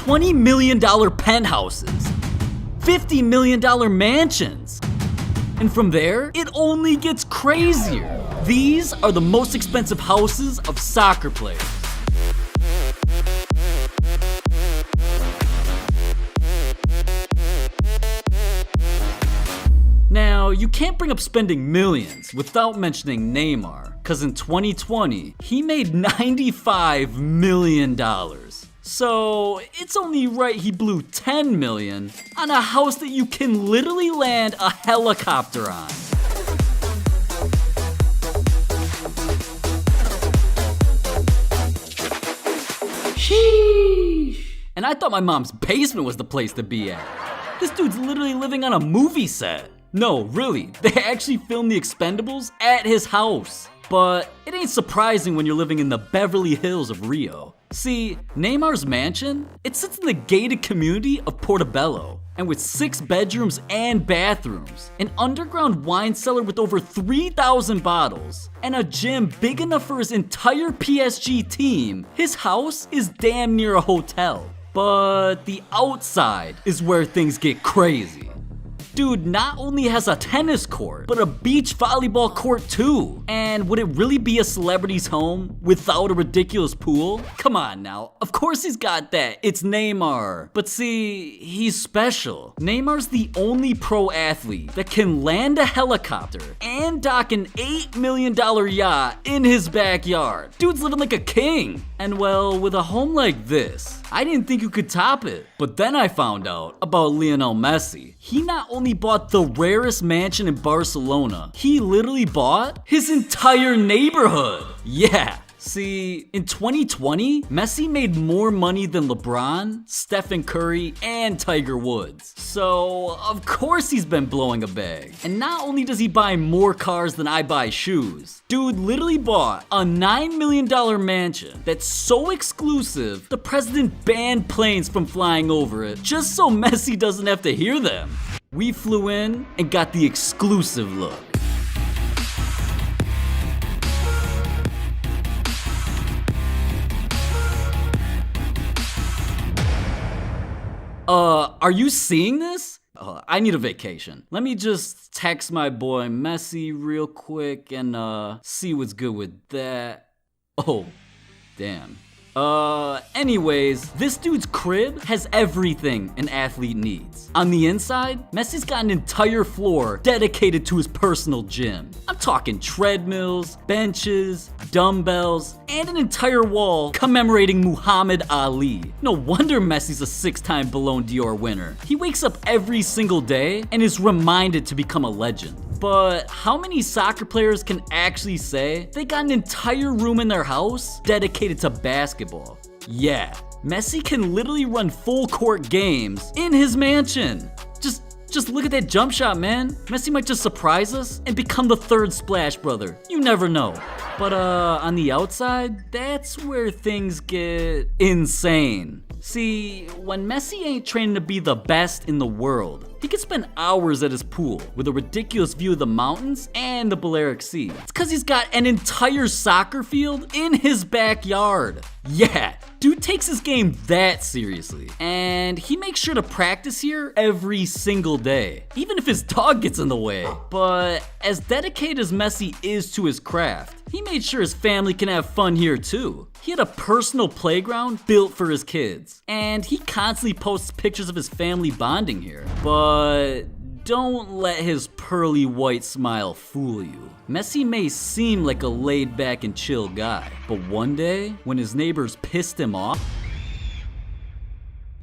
$20 million penthouses, $50 million mansions. And from there, it only gets crazier. These are the most expensive houses of soccer players. Now, you can't bring up spending millions without mentioning Neymar, cause in 2020, he made $95 million. So, it's only right he blew $10 million on a house that you can literally land a helicopter on. Sheesh. And I thought my mom's basement was the place to be at. This dude's literally living on a movie set. No, really, they actually filmed The Expendables at his house. But it ain't surprising when you're living in the Beverly Hills of Rio. See, Neymar's mansion, it sits in the gated community of Portobello, and with 6 bedrooms and bathrooms, an underground wine cellar with over 3,000 bottles, and a gym big enough for his entire PSG team, his house is damn near a hotel. But the outside is where things get crazy. Dude not only has a tennis court, but a beach volleyball court too. And would it really be a celebrity's home without a ridiculous pool? Come on now, of course he's got that, it's Neymar. But see, he's special. Neymar's the only pro athlete that can land a helicopter and dock an $8 million yacht in his backyard. Dude's living like a king. And well, with a home like this, I didn't think you could top it. But then I found out about Lionel Messi. He not only bought the rarest mansion in Barcelona, he literally bought his entire neighborhood. Yeah. See, in 2020, Messi made more money than LeBron, Stephen Curry, and Tiger Woods. So, of course he's been blowing a bag. And not only does he buy more cars than I buy shoes, dude literally bought a $9 million mansion that's so exclusive, the president banned planes from flying over it just so Messi doesn't have to hear them. We flew in and got the exclusive look. Are you seeing this? I need a vacation. Let me just text my boy Messi real quick and see what's good with that. Oh, damn. Anyways, this dude's crib has everything an athlete needs. On the inside, Messi's got an entire floor dedicated to his personal gym. I'm talking treadmills, benches, dumbbells, and an entire wall commemorating Muhammad Ali. No wonder Messi's a 6-time Ballon d'Or winner. He wakes up every single day and is reminded to become a legend. But how many soccer players can actually say they got an entire room in their house dedicated to basketball? Yeah, Messi can literally run full court games in his mansion. Just look at that jump shot, man. Messi might just surprise us and become the 3rd Splash Brother. You never know. But on the outside, that's where things get insane. See, when Messi ain't training to be the best in the world, he can spend hours at his pool with a ridiculous view of the mountains and the Balearic Sea. It's cause he's got an entire soccer field in his backyard. Yeah, dude takes his game that seriously. And he makes sure to practice here every single day, even if his dog gets in the way. But as dedicated as Messi is to his craft, he made sure his family can have fun here too. He had a personal playground built for his kids, and he constantly posts pictures of his family bonding here. But don't let his pearly white smile fool you. Messi may seem like a laid back and chill guy, but one day, when his neighbors pissed him off,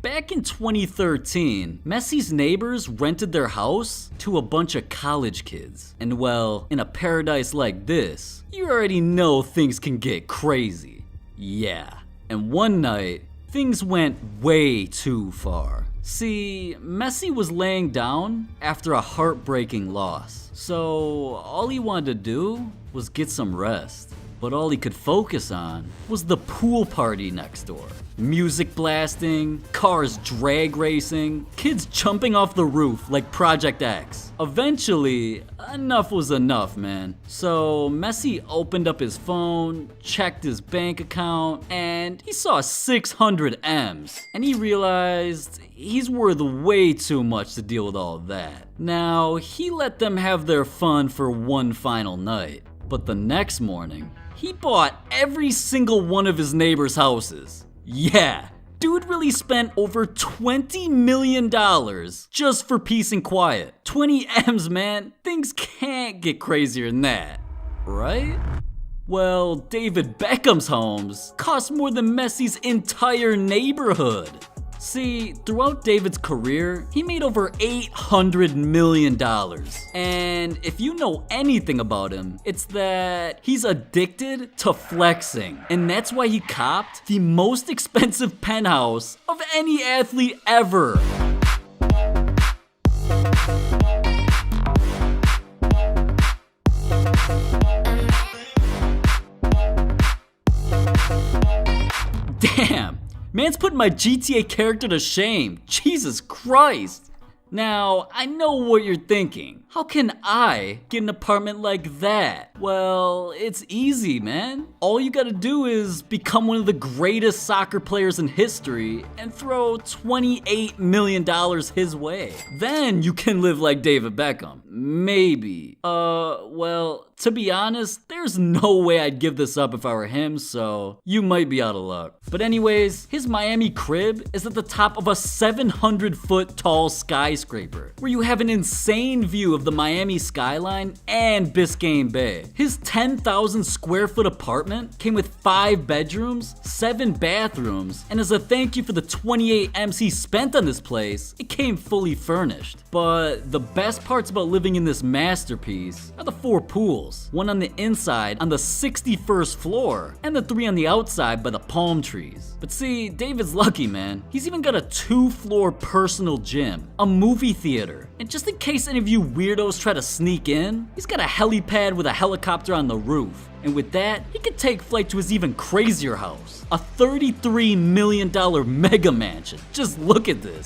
back in 2013, Messi's neighbors rented their house to a bunch of college kids. And well, in a paradise like this, you already know things can get crazy. Yeah. And one night, things went way too far. See, Messi was laying down after a heartbreaking loss. So all he wanted to do was get some rest. But all he could focus on was the pool party next door. Music blasting, cars drag racing, kids jumping off the roof like Project X. Eventually, enough was enough, man. So Messi opened up his phone, checked his bank account, and he saw 600 M's. And he realized he's worth way too much to deal with all that. Now, he let them have their fun for one final night. But the next morning, he bought every single one of his neighbors' houses. Yeah, dude really spent over $20 million just for peace and quiet. 20 M's, man. Things can't get crazier than that, right? Well, David Beckham's homes cost more than Messi's entire neighborhood. See, throughout David's career, he made over $800 million. And if you know anything about him, it's that he's addicted to flexing. And that's why he copped the most expensive penthouse of any athlete ever. Damn. Man's putting my GTA character to shame. Jesus Christ. Now, I know what you're thinking. How can I get an apartment like that? Well, it's easy, man. All you gotta do is become one of the greatest soccer players in history and throw $28 million his way. Then you can live like David Beckham. Maybe. Well, to be honest, there's no way I'd give this up if I were him, so you might be out of luck. But anyways, his Miami crib is at the top of a 700-foot tall skyscraper, where you have an insane view of the Miami skyline and Biscayne Bay. His 10,000 square foot apartment came with 5 bedrooms, 7 bathrooms, and as a thank you for the 28 M's he spent on this place, it came fully furnished. But the best parts about living in this masterpiece are the 4 pools, one on the inside on the 61st floor, and the 3 on the outside by the palm trees. But see, David's lucky, man. He's even got a 2-floor personal gym, a movie theater, and just in case any of you weirdos try to sneak in, he's got a helipad with a helicopter on the roof. And with that, he could take flight to his even crazier house, a $33 million mega mansion. Just look at this.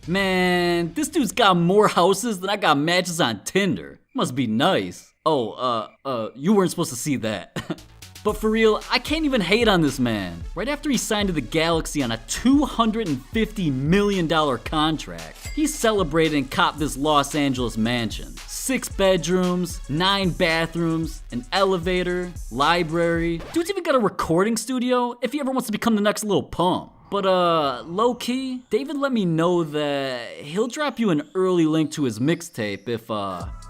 Man, this dude's got more houses than I got matches on Tinder. Must be nice. Oh, you weren't supposed to see that. But for real, I can't even hate on this man. Right after he signed to the Galaxy on a $250 million contract, he celebrated and copped this Los Angeles mansion. 6 bedrooms, 9 bathrooms, an elevator, library. Dude's even got a recording studio if he ever wants to become the next Lil Pump. But low-key, David let me know that he'll drop you an early link to his mixtape if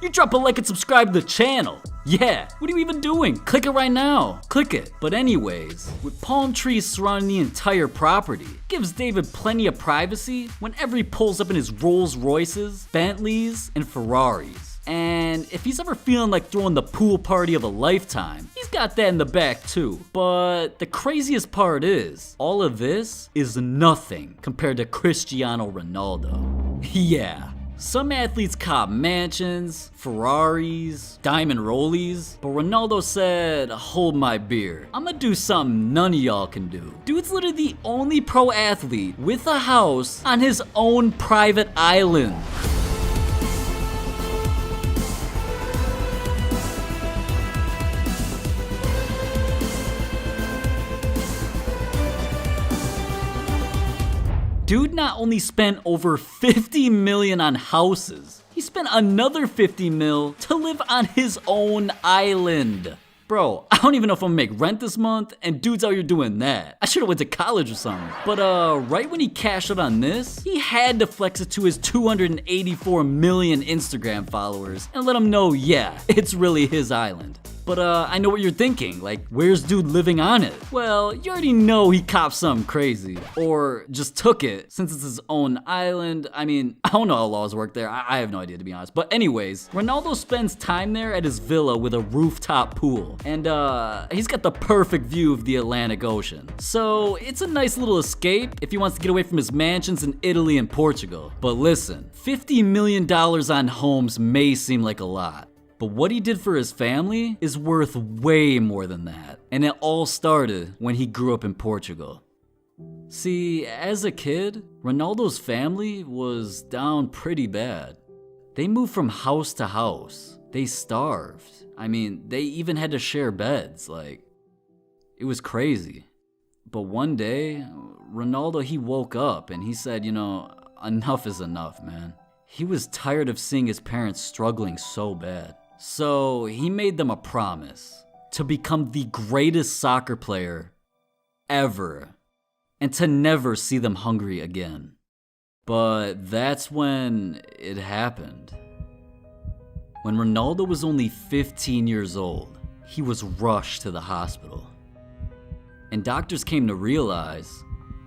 you drop a like and subscribe to the channel. Yeah, what are you even doing? Click it right now. Click it. But anyways, with palm trees surrounding the entire property, gives David plenty of privacy whenever he pulls up in his Rolls Royces, Bentleys, and Ferraris. And if he's ever feeling like throwing the pool party of a lifetime, he's got that in the back too. But the craziest part is, all of this is nothing compared to Cristiano Ronaldo. Yeah. Some athletes cop mansions, Ferraris, diamond rollies, but Ronaldo said, hold my beer. I'ma do something none of y'all can do. Dude's literally the only pro athlete with a house on his own private island. Dude not only spent over $50 million on houses, he spent another $50 million to live on his own island. Bro, I don't even know if I'm gonna make rent this month, and dude's out here doing that. I should've went to college or something. But right when he cashed out on this, he had to flex it to his 284 million Instagram followers and let them know, yeah, it's really his island. But I know what you're thinking, like, where's dude living on it? Well, you already know he copped something crazy. Or just took it, since it's his own island. I mean, I don't know how laws work there, I have no idea to be honest. But anyways, Ronaldo spends time there at his villa with a rooftop pool. And he's got the perfect view of the Atlantic Ocean. So it's a nice little escape if he wants to get away from his mansions in Italy and Portugal. But listen, $50 million on homes may seem like a lot. But what he did for his family is worth way more than that. And it all started when he grew up in Portugal. See, as a kid, Ronaldo's family was down pretty bad. They moved from house to house. They starved. I mean, they even had to share beds. Like, it was crazy. But one day, Ronaldo, he woke up and he said, you know, enough is enough, man. He was tired of seeing his parents struggling so bad. So he made them a promise to become the greatest soccer player ever and to never see them hungry again. But that's when it happened. When Ronaldo was only 15 years old, he was rushed to the hospital. And doctors came to realize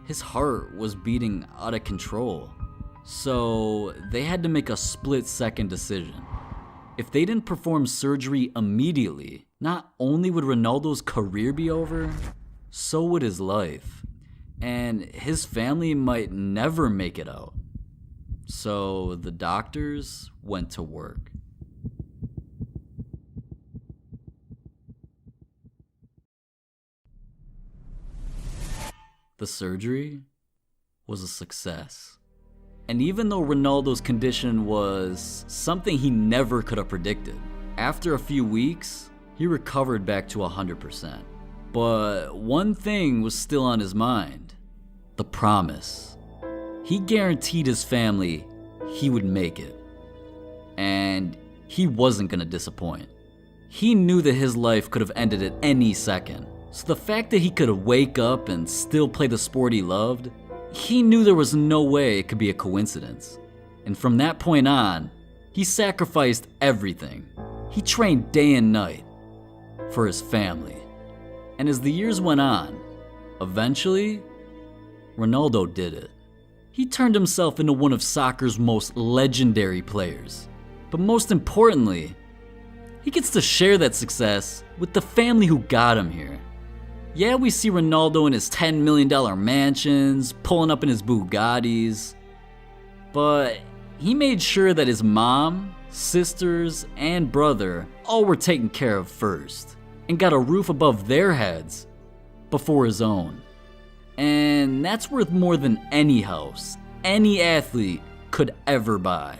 his heart was beating out of control. So they had to make a split-second decision. If they didn't perform surgery immediately, not only would Ronaldo's career be over, so would his life. And his family might never make it out. So the doctors went to work. The surgery was a success. And even though Ronaldo's condition was something he never could have predicted, after a few weeks, he recovered back to 100%. But one thing was still on his mind: the promise. He guaranteed his family he would make it. And he wasn't gonna disappoint. He knew that his life could have ended at any second. So the fact that he could wake up and still play the sport he loved, he knew there was no way it could be a coincidence. And from that point on, he sacrificed everything. He trained day and night for his family. And as the years went on, eventually, Ronaldo did it. He turned himself into one of soccer's most legendary players. But most importantly, he gets to share that success with the family who got him here. Yeah, we see Ronaldo in his $10 million mansions, pulling up in his Bugattis, but he made sure that his mom, sisters, and brother all were taken care of first, and got a roof above their heads before his own. And that's worth more than any house any athlete could ever buy.